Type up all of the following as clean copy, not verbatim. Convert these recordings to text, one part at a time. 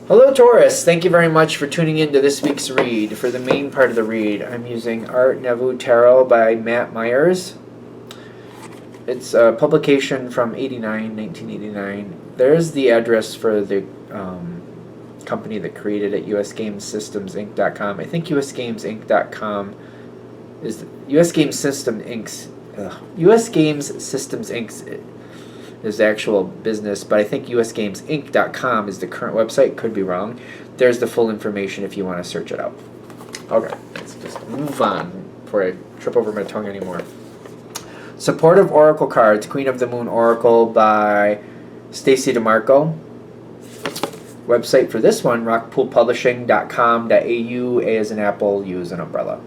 Hello, Taurus. Thank you very much for tuning in to this week's read. For the main part of the read, I'm using Art Nouveau Tarot by Matt Myers. It's a publication from 1989. There's the address for the company that created it, usgamesystems.inc.com. I think usgamesinc.com is US Games System Inc.'s US Games Systems Inc.'s is the actual business, but I think usgamesinc.com is the current website. Could be wrong. There's the full information if you want to search it out. Okay, let's just move on before I trip over my tongue anymore. Supportive Oracle Cards, Queen of the Moon Oracle by Stacy DeMarco. Website for this one, rockpoolpublishing.com.au, A as an apple, U as an umbrella.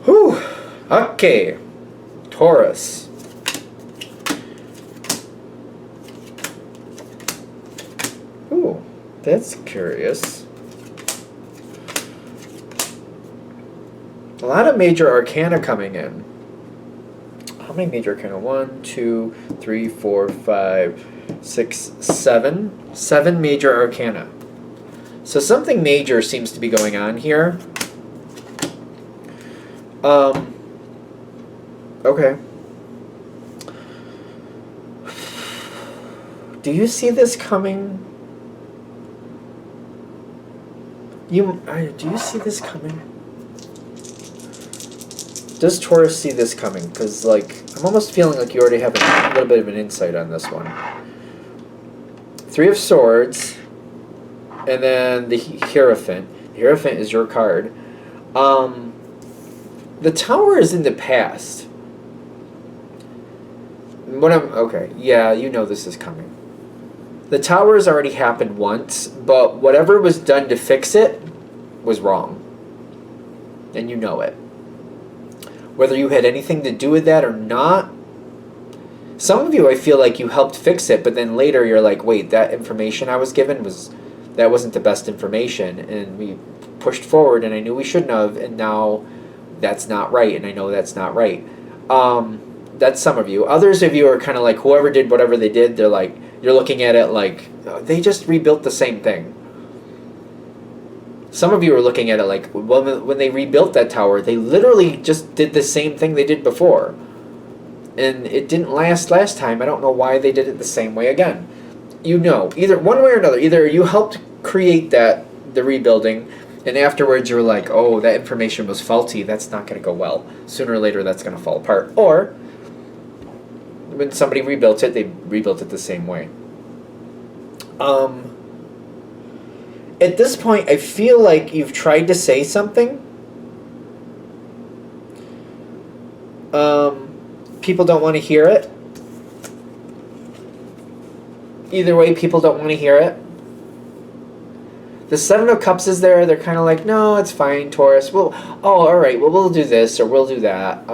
Whew. Okay. Taurus. Ooh, that's curious. A lot of major arcana coming in. How many major arcana? 1, 2, 3, 4, 5, 6, 7. 7 major arcana. So something major seems to be going on here. Okay. Do you see this coming? Do you see this coming? Does Taurus see this coming? Because, like, I'm almost feeling like you already have a little bit of an insight on this one. 3 of Swords, and then the Hierophant. The Hierophant is your card. The Tower is in the past. Okay, yeah, you know this is coming. The Tower has already happened once, but whatever was done to fix it was wrong. And you know it. Whether you had anything to do with that or not, some of you, I feel like you helped fix it, but then later you're like, wait, that information I was given that wasn't the best information, and we pushed forward, and I knew we shouldn't have, and now that's not right, and I know that's not right. That's some of you. Others of you are kind of like, whoever did whatever they did, they're like, you're looking at it like, they just rebuilt the same thing. Some of you are looking at it like, when they rebuilt that tower, they literally just did the same thing they did before. And it didn't last time. I don't know why they did it the same way again. You know, either one way or another, either you helped create the rebuilding, and afterwards you're like, oh, that information was faulty, that's not going to go well. Sooner or later that's going to fall apart. Or when somebody rebuilt it, they rebuilt it the same way. At this point, I feel like you've tried to say something. People don't want to hear it. Either way, people don't want to hear it. The 7 of Cups is there. They're kind of like, no, it's fine, Taurus. Well, oh, all right. Well, we'll do this or we'll do that.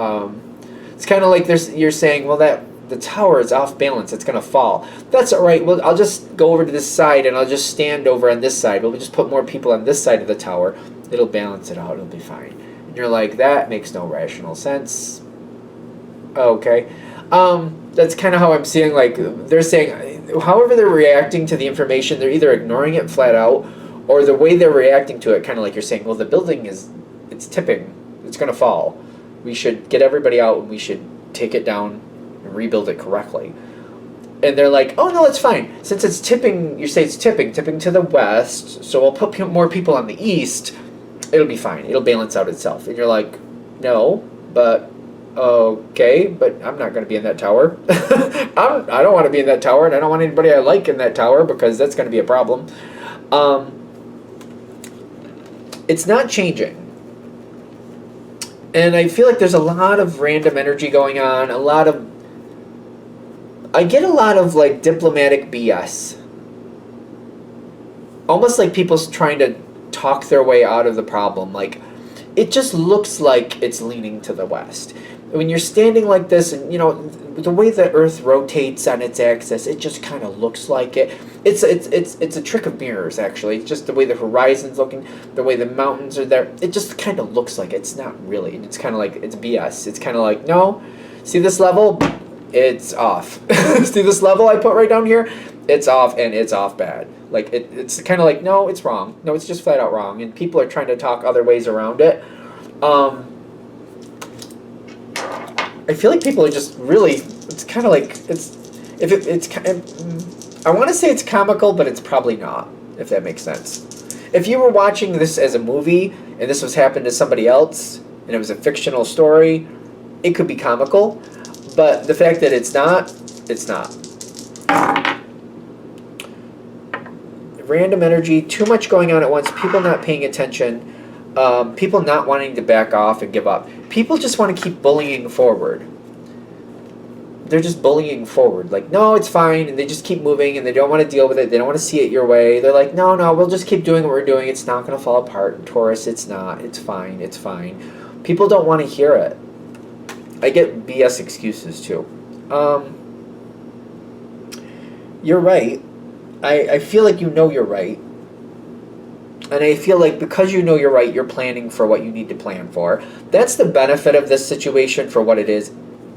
It's kind of like you're saying, well, the tower is off balance. It's going to fall. That's all right. Well, I'll just go over to this side and I'll just stand over on this side. We'll just put more people on this side of the tower. It'll balance it out. It'll be fine. And you're like, that makes no rational sense. Okay. That's kind of how I'm seeing, like, they're saying, however they're reacting to the information, they're either ignoring it flat out, or the way they're reacting to it, kind of like you're saying, well, the building it's tipping. It's going to fall. We should get everybody out and we should take it down and rebuild it correctly. And they're like, oh, no, it's fine. Since it's tipping, you say it's tipping to the west, so we'll put more people on the east. It'll be fine. It'll balance out itself. And you're like, no, but okay, but I'm not going to be in that tower. I don't want to be in that tower, and I don't want anybody I like in that tower because that's going to be a problem. It's not changing. And I feel like there's a lot of random energy going on, I get a lot of, like, diplomatic BS. Almost like people's trying to talk their way out of the problem. Like, it just looks like it's leaning to the west. When you're standing like this, and, you know, the way the Earth rotates on its axis, it just kind of looks like it. It's a trick of mirrors, actually. It's just the way the horizon's looking, the way the mountains are there. It just kind of looks like it. It's not really. It's kind of like, it's BS. It's kind of like, no, see this level? it's off. See this level I put right down here? It's off, and it's off bad. Like, it's kind of like, no, it's wrong. No, it's just flat out wrong. And people are trying to talk other ways around it. I feel like people are just really, it's kind of like, I want to say it's comical, but it's probably not, if that makes sense. If you were watching this as a movie, and this was happening to somebody else, and it was a fictional story, it could be comical. But the fact that it's not, it's not. Random energy, too much going on at once, people not paying attention, people not wanting to back off and give up. People just want to keep bullying forward. They're just bullying forward. Like, no, it's fine, and they just keep moving, and they don't want to deal with it. They don't want to see it your way. They're like, no, we'll just keep doing what we're doing. It's not going to fall apart. Taurus, it's not. It's fine. It's fine. People don't want to hear it. I get BS excuses, too. You're right. I feel like you know you're right. And I feel like because you know you're right, you're planning for what you need to plan for. That's the benefit of this situation for what it is.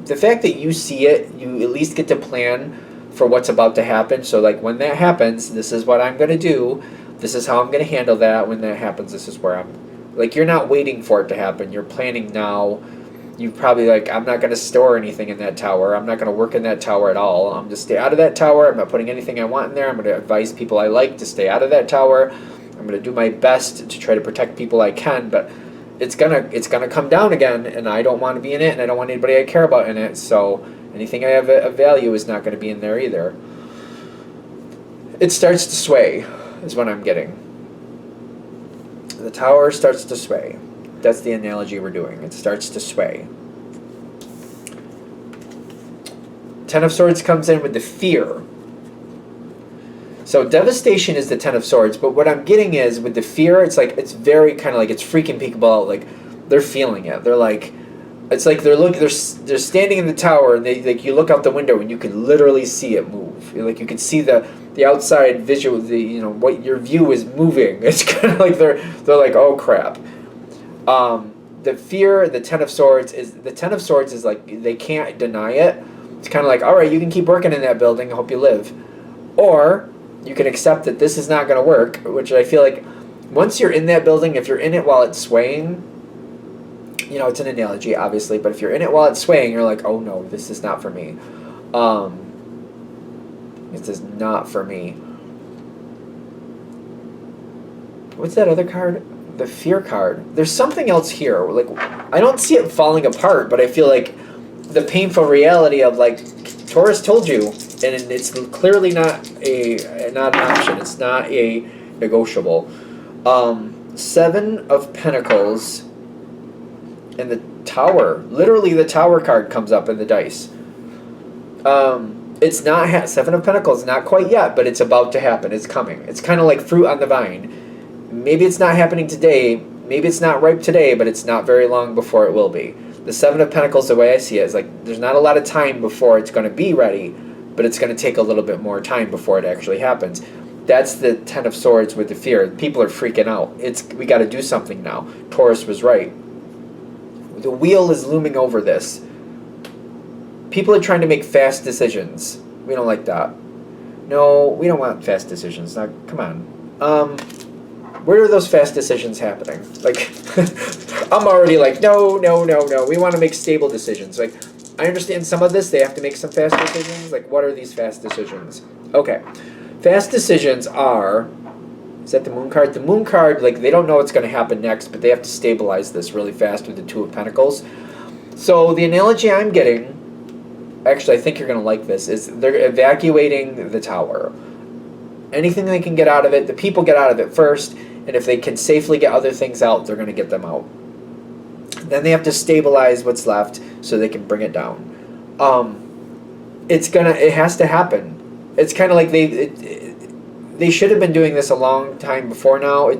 The fact that you see it, you at least get to plan for what's about to happen. So, like, when that happens, this is what I'm going to do. This is how I'm going to handle that. When that happens, this is where I'm... Like, you're not waiting for it to happen. You're planning now. You probably, like, I'm not going to store anything in that tower. I'm not going to work in that tower at all. I'm just stay out of that tower. I'm not putting anything I want in there. I'm going to advise people I like to stay out of that tower. I'm going to do my best to try to protect people I can, but it's gonna come down again, and I don't want to be in it, and I don't want anybody I care about in it, so anything I have of value is not going to be in there either. It starts to sway, is what I'm getting. The tower starts to sway. That's the analogy we're doing. It starts to sway. Ten of Swords comes in with the fear. So devastation is the Ten of Swords, but what I'm getting is with the fear, it's like it's very kind of like it's freaking people out. Like they're feeling it. They're like, it's like they're standing in the tower, and they like you look out the window and you can literally see it move. Like you can see the outside visual, what your view is moving. It's kind of like they're like, oh crap. The fear, the Ten of Swords is like they can't deny it. It's kind of like, all right, you can keep working in that building. I hope you live, or you can accept that this is not going to work, which I feel like once you're in that building, if you're in it while it's swaying, it's an analogy, obviously, but if you're in it while it's swaying, you're like, oh no, this is not for me. This is not for me. What's that other card? The fear card. There's something else here. Like, I don't see it falling apart, but I feel like the painful reality of, like, Taurus told you, and it's clearly not an option. It's not a negotiable. Seven of Pentacles and the Tower. Literally, the Tower card comes up in the dice. It's not Seven of Pentacles, not quite yet, but it's about to happen. It's coming. It's kind of like fruit on the vine. Maybe it's not happening today. Maybe it's not ripe today, but it's not very long before it will be. The Seven of Pentacles, the way I see it, is like there's not a lot of time before it's going to be ready, but it's going to take a little bit more time before it actually happens. That's the Ten of Swords with the fear. People are freaking out. We got to do something now. Taurus was right. The wheel is looming over this. People are trying to make fast decisions. We don't like that. No, we don't want fast decisions. Now, come on. Where are those fast decisions happening? Like, I'm already like, no. We want to make stable decisions. Like, I understand some of this. They have to make some fast decisions. Like, what are these fast decisions? Okay. Fast decisions are... Is that the Moon card? The Moon card, like, they don't know what's going to happen next, but they have to stabilize this really fast with the Two of Pentacles. So the analogy I'm getting... Actually, I think you're going to like this. Is they're evacuating the tower. Anything they can get out of it, the people get out of it first, and if they can safely get other things out, they're going to get them out. Then they have to stabilize what's left so they can bring it down. It has to happen. It's kind of like they should have been doing this a long time before now.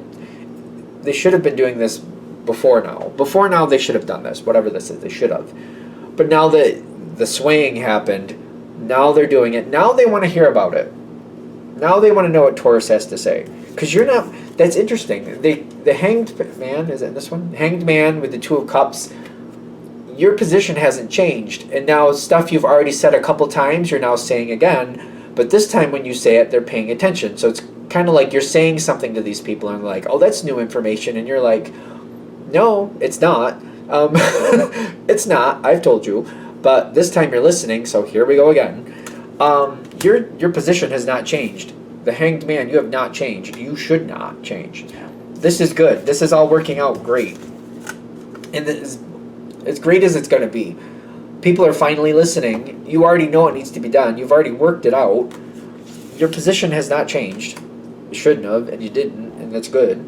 They should have been doing this before now. Before now, they should have done this. Whatever this is, they should have. But now that the swaying happened, now they're doing it. Now they want to hear about it. Now they want to know what Taurus has to say. Because you're not... That's interesting. The Hanged Man, is it this one? Hanged Man with the Two of Cups. your position hasn't changed, and now stuff you've already said a couple times you're now saying again, but this time when you say it they're paying attention. So it's kind of like you're saying something to these people and like, oh, that's new information, and you're like, no, it's not. It's not, I've told you, but this time you're listening, so here we go again. Your position has not changed. The Hanged Man, you have not changed. You should not change. This is good. This is all working out great. And this is as great as it's going to be. People are finally listening. You already know it needs to be done. You've already worked it out. Your position has not changed. You shouldn't have, and you didn't, and that's good.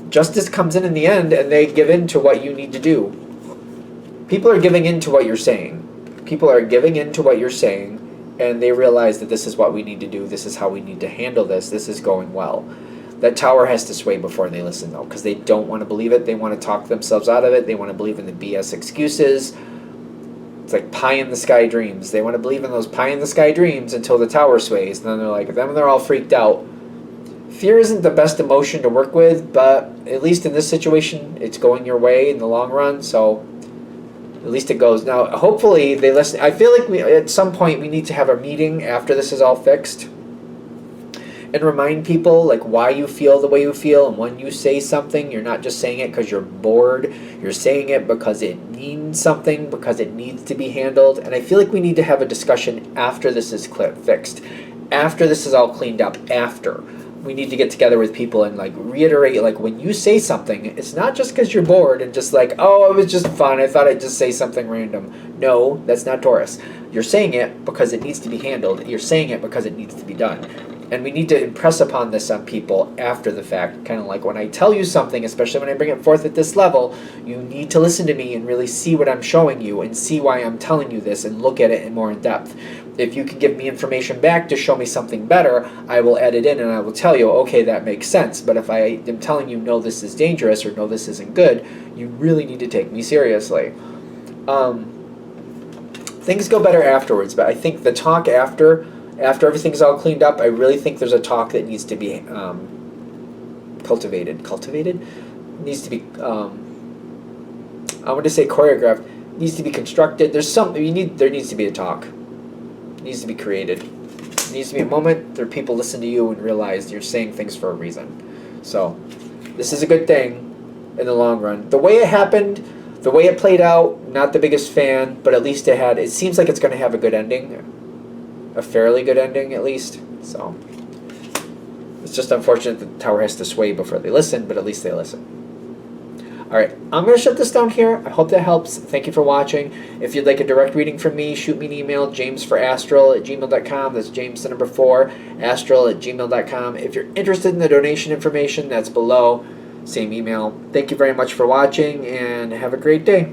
Justice comes in the end, and they give in to what you need to do. People are giving in to what you're saying. People are giving in to what you're saying, and they realize that this is what we need to do. This is how we need to handle this. This is going well. That tower has to sway before they listen, though, because they don't want to believe it. They want to talk themselves out of it. They want to believe in the BS excuses. It's like pie-in-the-sky dreams. They want to believe in those pie-in-the-sky dreams until the tower sways. And then they're like, then they're all freaked out. Fear isn't the best emotion to work with, but at least in this situation, it's going your way in the long run, so at least it goes. Now, hopefully they listen. I feel like at some point we need to have a meeting after this is all fixed and remind people like why you feel the way you feel, and when you say something, you're not just saying it because you're bored. You're saying it because it means something, because it needs to be handled. And I feel like we need to have a discussion after this is fixed, after this is all cleaned up, after. We need to get together with people and like reiterate, like when you say something, it's not just because you're bored and just like, oh, it was just fun, I thought I'd just say something random. No, that's not Taurus. You're saying it because it needs to be handled. You're saying it because it needs to be done. And we need to impress upon this on people after the fact. Kind of like when I tell you something, especially when I bring it forth at this level, you need to listen to me and really see what I'm showing you and see why I'm telling you this and look at it in more in depth. If you can give me information back to show me something better, I will add it in and I will tell you, okay, that makes sense. But if I am telling you, no, this is dangerous, or no, this isn't good, you really need to take me seriously. Things go better afterwards, but I think the talk after everything's all cleaned up, I really think there's a talk that needs to be cultivated. Cultivated? Needs to be, I want to say choreographed. Needs to be constructed. There's something, there needs to be a talk. It needs to be created. It needs to be a moment where people listen to you and realize you're saying things for a reason. So, this is a good thing in the long run. The way it happened, the way it played out, not the biggest fan, but at least it seems like it's going to have a good ending. A fairly good ending, at least. So, it's just unfortunate that the tower has to sway before they listen, but at least they listen. Alright, I'm going to shut this down here. I hope that helps. Thank you for watching. If you'd like a direct reading from me, shoot me an email, jamesforastral@gmail.com. That's James the number 4, astral@gmail.com. If you're interested in the donation information, that's below. Same email. Thank you very much for watching, and have a great day.